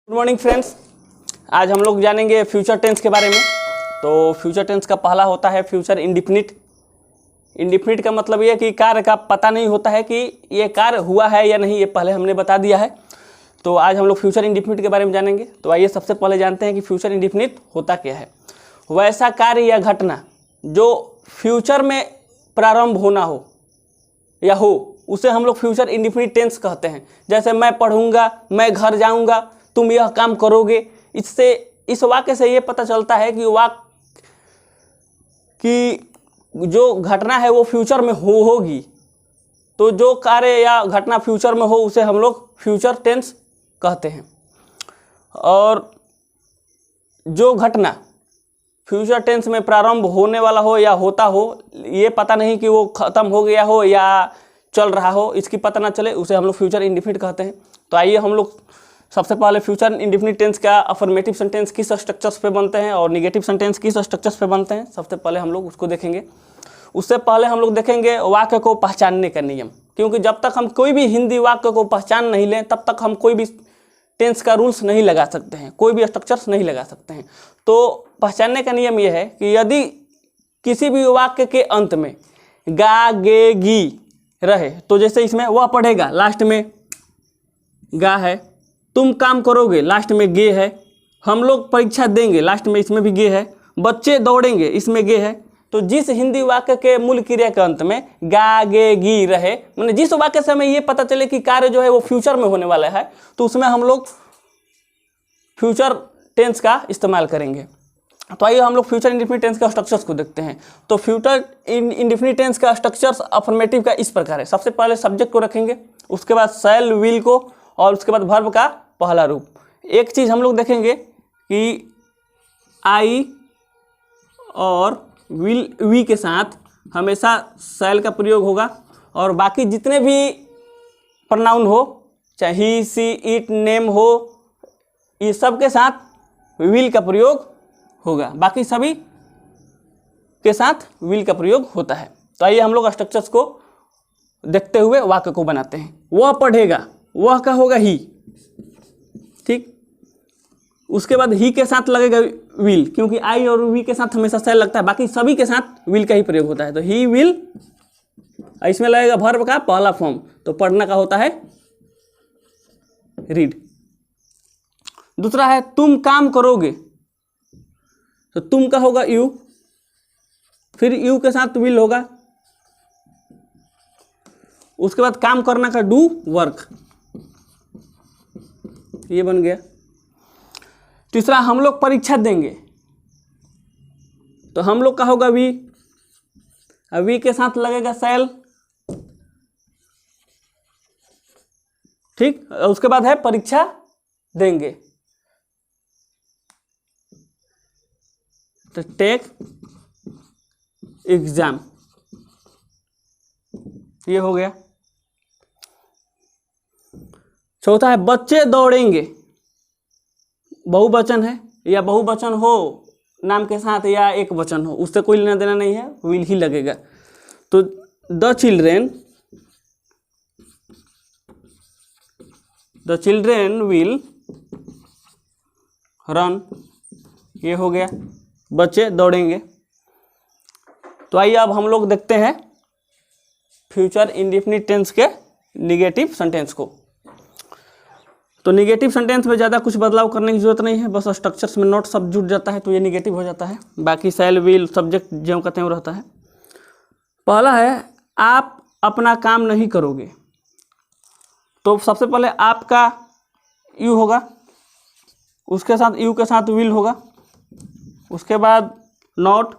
Good morning friends. आज हम लोग जानेंगे फ्यूचर टेंस के बारे में। तो फ्यूचर टेंस का पहला होता है फ्यूचर इंडिफिनिट। इंडिफिनिट का मतलब ये कि कार्य का पता नहीं होता है कि ये कार्य हुआ है या नहीं, ये पहले हमने बता दिया है। तो आज हम लोग फ्यूचर इंडिफिनिट के बारे में जानेंगे। तो आइए सबसे पहले जानते हैं कि फ्यूचर इंडिफिनिट होता क्या है। वैसा कार्य या घटना जो फ्यूचर में प्रारंभ होना हो या हो, उसे हम लोग फ्यूचर इंडिफिनिट टेंस कहते हैं। जैसे मैं पढ़ूंगा, मैं घर जाऊंगा, तुम यह काम करोगे। इससे इस वाक्य से ये पता चलता है कि जो घटना है वो फ्यूचर में होगी। तो जो कार्य या घटना फ्यूचर में हो उसे हम लोग फ्यूचर टेंस कहते हैं। और जो घटना फ्यूचर टेंस में प्रारंभ होने वाला हो या होता हो, ये पता नहीं कि वो खत्म हो गया हो या चल रहा हो, इसकी पता ना चले, उसे हम लोग फ्यूचर इंडिफिनिट कहते हैं। तो आइए हम लोग सबसे पहले फ्यूचर इंडिफिनिट टेंस का अफर्मेटिव सेंटेंस किस स्ट्रक्चर्स पे बनते हैं और निगेटिव सेंटेंस किस स्ट्रक्चर्स पे बनते हैं, सबसे पहले हम लोग उसको देखेंगे। उससे पहले हम लोग देखेंगे वाक्य को पहचानने का नियम, क्योंकि जब तक हम कोई भी हिंदी वाक्य को पहचान नहीं लें तब तक हम कोई भी टेंस का रूल्स नहीं लगा सकते हैं, कोई भी स्ट्रक्चर्स नहीं लगा सकते हैं। तो पहचानने का नियम यह है कि यदि किसी भी वाक्य के अंत में गा गे गी रहे, तो जैसे इसमें वह पढ़ेगा, लास्ट में गा है। तुम काम करोगे, लास्ट में गे है। हम लोग परीक्षा देंगे, लास्ट में इसमें भी गे है। बच्चे दौड़ेंगे, इसमें गे है। तो जिस हिंदी वाक्य के मूल क्रिया के अंत में गा गे गी रहे, मैंने जिस वाक्य से हमें ये पता चले कि कार्य जो है वो फ्यूचर में होने वाला है, तो उसमें हम लोग फ्यूचर टेंस का इस्तेमाल करेंगे। तो आइए हम लोग फ्यूचर इंडिफिनिट टेंस का स्ट्रक्चर्स को देखते हैं। तो फ्यूचर इंडिफिनिट टेंस का स्ट्रक्चर्स अफर्मेटिव का इस प्रकार है। सबसे पहले सब्जेक्ट को रखेंगे, उसके बाद शैल विल को, और उसके बाद वर्ब का पहला रूप। एक चीज़ हम लोग देखेंगे कि आई और विल वी के साथ हमेशा शैल का प्रयोग होगा, और बाकी जितने भी प्रोनाउन हो, चाहे ही सी इट नेम हो, ये सब के साथ विल का प्रयोग होगा। बाकी सभी के साथ विल का प्रयोग होता है। तो आइए हम लोग स्ट्रक्चर्स को देखते हुए वाक्य को बनाते हैं। वह पढ़ेगा, वह का होगा ही, ठीक। उसके बाद ही के साथ लगेगा विल, क्योंकि आई और वी के साथ हमेशा शैल लगता है, बाकी सभी के साथ विल का ही प्रयोग होता है। तो ही विल, इसमें लगेगा वर्ब का पहला फॉर्म, तो पढ़ना का होता है रीड। दूसरा है तुम काम करोगे, तो तुम का होगा यू, फिर यू के साथ विल होगा। उसके बाद काम करना का डू वर्क, ये बन गया। तीसरा हम लोग परीक्षा देंगे, तो हम लोग का होगा वी, वी के साथ लगेगा शैल, ठीक। उसके बाद है परीक्षा देंगे, तो टेक एग्जाम, ये हो गया। चौथा है बच्चे दौड़ेंगे, बहुवचन है, या बहुवचन हो नाम के साथ या एक वचन हो, उससे कोई लेना देना नहीं है, विल ही लगेगा। तो द चिल्ड्रेन विल रन, ये हो गया, बच्चे दौड़ेंगे। तो आइए अब हम लोग देखते हैं फ्यूचर इंडिफिनिट टेंस के निगेटिव सेंटेंस को। तो निगेटिव सेंटेंस में ज़्यादा कुछ बदलाव करने की जरूरत नहीं है, बस स्ट्रक्चर्स में नोट सब जुड़ जाता है तो ये निगेटिव हो जाता है। बाकी शैल विल सब्जेक्ट ज्यों का त्यों रहता है। पहला है आप अपना काम नहीं करोगे, तो सबसे पहले आपका यू होगा, उसके साथ यू के साथ विल होगा, उसके बाद नॉट,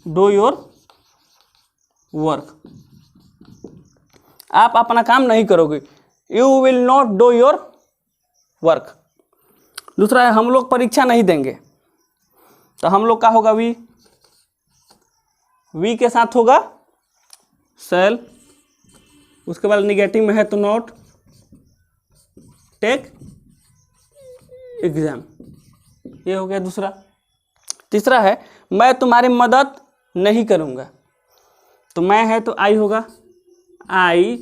डू योर वर्क, आप अपना काम नहीं करोगे, you will not do your work. दूसरा है हम लोग परीक्षा नहीं देंगे, तो हम लोग का होगा वी, वी के साथ होगा शैल, उसके बाद निगेटिव में है तो नॉट, टेक एग्जाम, ये हो गया दूसरा। तीसरा है मैं तुम्हारी मदद नहीं करूँगा, तो मैं है तो आई होगा, आई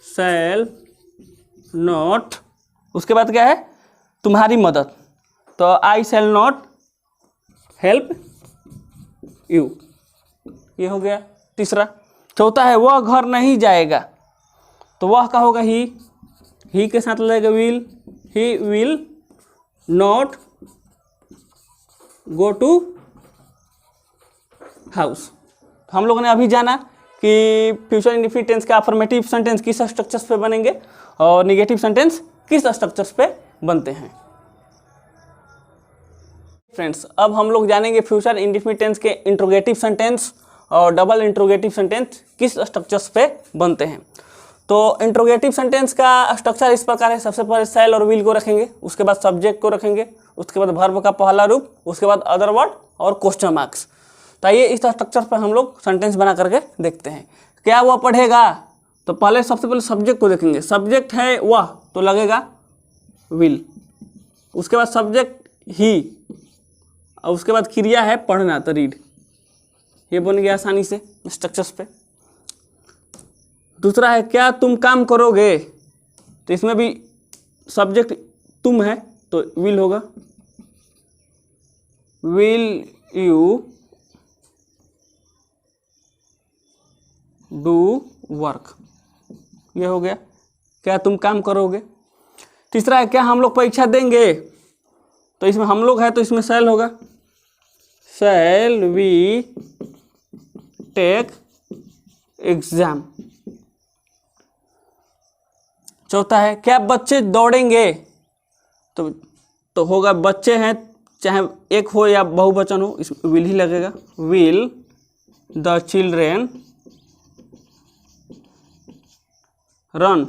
शैल नॉट, उसके बाद क्या है, तुम्हारी मदद, तो आई शैल नॉट हेल्प यू, ये हो गया तीसरा। चौथा है वह घर नहीं जाएगा, तो वह का होगा ही के साथ लगेगा will, he will not go to house. हम लोगों ने अभी जाना कि फ्यूचर इंडेफिनिट टेंस का अफर्मेटिव सेंटेंस किस स्ट्रक्चर्स पे बनेंगे और निगेटिव सेंटेंस किस स्ट्रक्चर्स पे बनते हैं। फ्रेंड्स, अब हम लोग जानेंगे फ्यूचर इंडेफिनिट टेंस के इंट्रोगेटिव सेंटेंस और डबल इंट्रोगेटिव सेंटेंस किस स्ट्रक्चर्स पे बनते हैं। तो इंट्रोगेटिव सेंटेंस का स्ट्रक्चर इस प्रकार है, सबसे पहले शैल और विल को रखेंगे, उसके बाद सब्जेक्ट को रखेंगे, उसके बाद वर्ब का पहला रूप, उसके बाद अदर वर्ड और क्वेश्चन मार्क्स। तो आइए इस स्ट्रक्चर पर हम लोग सेंटेंस बना करके देखते हैं। क्या वह पढ़ेगा, तो पहले सबसे पहले सब्जेक्ट को देखेंगे, सब्जेक्ट है वह तो लगेगा विल, उसके बाद सब्जेक्ट ही और उसके बाद क्रिया है पढ़ना तो रीड, ये बन गया आसानी से स्ट्रक्चर्स पे। दूसरा है क्या तुम काम करोगे, तो इसमें भी सब्जेक्ट तुम है तो विल होगा, विल यू डू वर्क, ये हो गया क्या तुम काम करोगे। तीसरा है क्या हम लोग परीक्षा देंगे, तो इसमें हम लोग है तो इसमें शैल होगा, शैल वी टेक एग्जाम। चौथा है क्या बच्चे दौड़ेंगे, तो होगा बच्चे हैं चाहे एक हो या बहुवचन हो, इसमें विल ही लगेगा, विल द चिल्ड्रेन रन,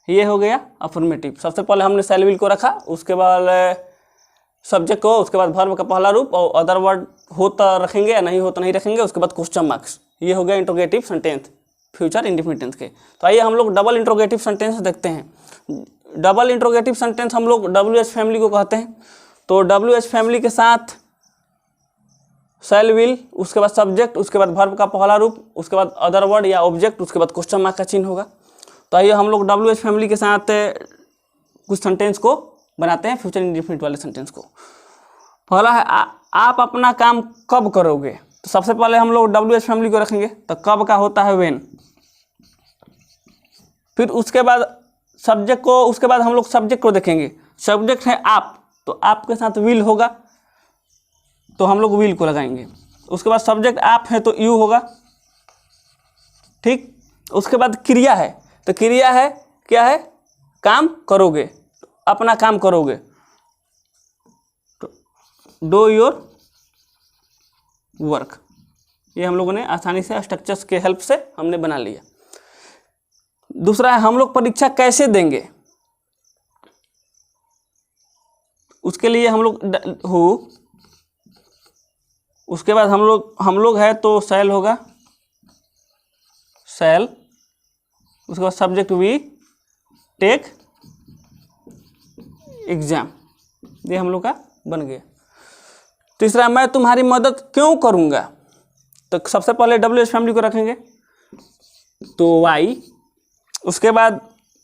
ये हो गया अफर्मेटिव। सबसे पहले हमने शैल विल को रखा, उसके बाद सब्जेक्ट को, उसके बाद वर्ब का पहला रूप और अदर वर्ड हो तो रखेंगे या नहीं हो तो नहीं रखेंगे, उसके बाद क्वेश्चन मार्क्स, ये हो गया interrogative sentence future indefinite tense के। तो आइए हम लोग डबल इंट्रोगेटिव सेंटेंस देखते हैं। डबल इंट्रोगेटिव सेंटेंस हम लोग WH फैमिली को कहते हैं। तो WH फैमिली के साथ शैल विल, उसके बाद सब्जेक्ट, उसके बाद वर्ब का पहला रूप, उसके बाद अदर वर्ड या ऑब्जेक्ट, उसके बाद क्वेश्चन मार्क का चिन्ह होगा। तो आइए हम लोग WH फैमिली के साथ कुछ सेंटेंस को बनाते हैं, फ्यूचर इंडेफिनिट वाले सेंटेंस को। पहला है आप अपना काम कब करोगे, तो सबसे पहले हम लोग WH फैमिली को रखेंगे, तो कब का होता है व्हेन। फिर उसके बाद सब्जेक्ट को, उसके बाद हम लोग सब्जेक्ट को देखेंगे, सब्जेक्ट है आप, तो आपके साथ विल होगा तो हम लोग विल को लगाएंगे। उसके बाद सब्जेक्ट आप है तो यू होगा, ठीक। उसके बाद क्रिया है, तो क्रिया है क्या है, काम करोगे, अपना काम करोगे, तो डू योर वर्क। ये हम लोगों ने आसानी से स्ट्रक्चर्स के हेल्प से हमने बना लिया। दूसरा है हम लोग परीक्षा कैसे देंगे, उसके लिए हम लोग हु, उसके बाद हम लोग है तो शैल होगा, शैल, उसके बाद सब्जेक्ट वी टेक एग्जाम, ये हम लोग का बन गया। तीसरा मैं तुम्हारी मदद क्यों करूँगा, तो सबसे पहले WH फैमिली को रखेंगे तो वाई, उसके बाद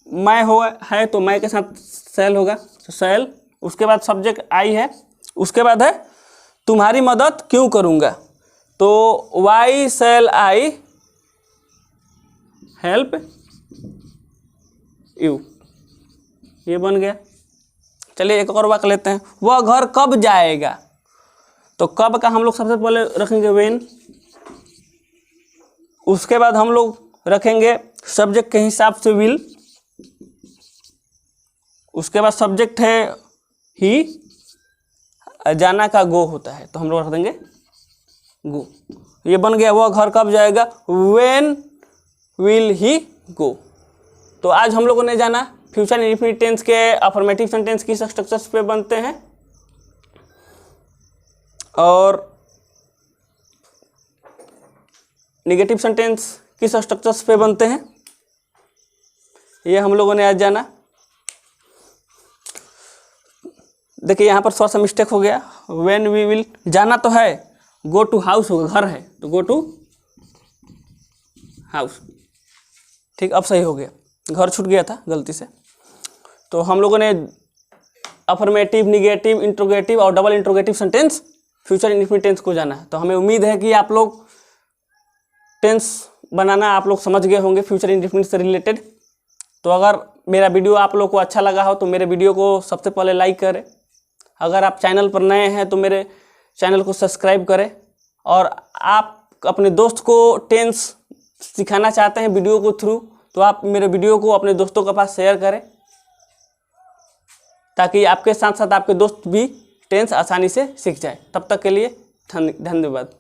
मैं हो है तो मैं के साथ शैल होगा तो शैल, उसके बाद सब्जेक्ट आई है, उसके बाद है तुम्हारी मदद क्यों करूँगा तो why shall I help you, ये बन गया। चलिए एक और वाक्य लेते हैं, वह घर कब जाएगा, तो कब का हम लोग सबसे पहले रखेंगे व्हेन, उसके बाद हम लोग रखेंगे सब्जेक्ट के हिसाब से विल, उसके बाद सब्जेक्ट है ही, जाना का गो होता है तो हम लोग रख देंगे गो, ये बन गया वह घर कब जाएगा, व्हेन विल ही गो। तो आज हम लोगों ने जाना फ्यूचर इंडेफिनिट टेंस के अफर्मेटिव सेंटेंस किस स्ट्रक्चर्स पे बनते हैं और नेगेटिव सेंटेंस किस स्ट्रक्चर्स पे बनते हैं, ये हम लोगों ने आज जाना। देखिए यहाँ पर थोड़ा सा मिस्टेक हो गया, व्हेन वी विल जाना तो है गो टू हाउस होगा, घर है तो गो टू हाउस। ठीक, अब सही हो गया, घर छूट गया था गलती से। तो हम लोगों ने अफर्मेटिव, निगेटिव, इंट्रोगेटिव और double interrogative sentence future indefinite tense को जाना है। तो हमें उम्मीद है कि आप लोग टेंस बनाना आप लोग समझ गए होंगे फ्यूचर इंडेफिनिट से रिलेटेड। तो अगर मेरा वीडियो आप लोग को अच्छा लगा हो तो मेरे वीडियो को सबसे पहले लाइक करें। अगर आप चैनल पर नए हैं तो मेरे चैनल को सब्सक्राइब करें। और आप अपने दोस्त को टेंस सिखाना चाहते हैं वीडियो को थ्रू, तो आप मेरे वीडियो को अपने दोस्तों के पास शेयर करें, ताकि आपके साथ साथ आपके दोस्त भी टेंस आसानी से सीख जाए। तब तक के लिए धन्यवाद।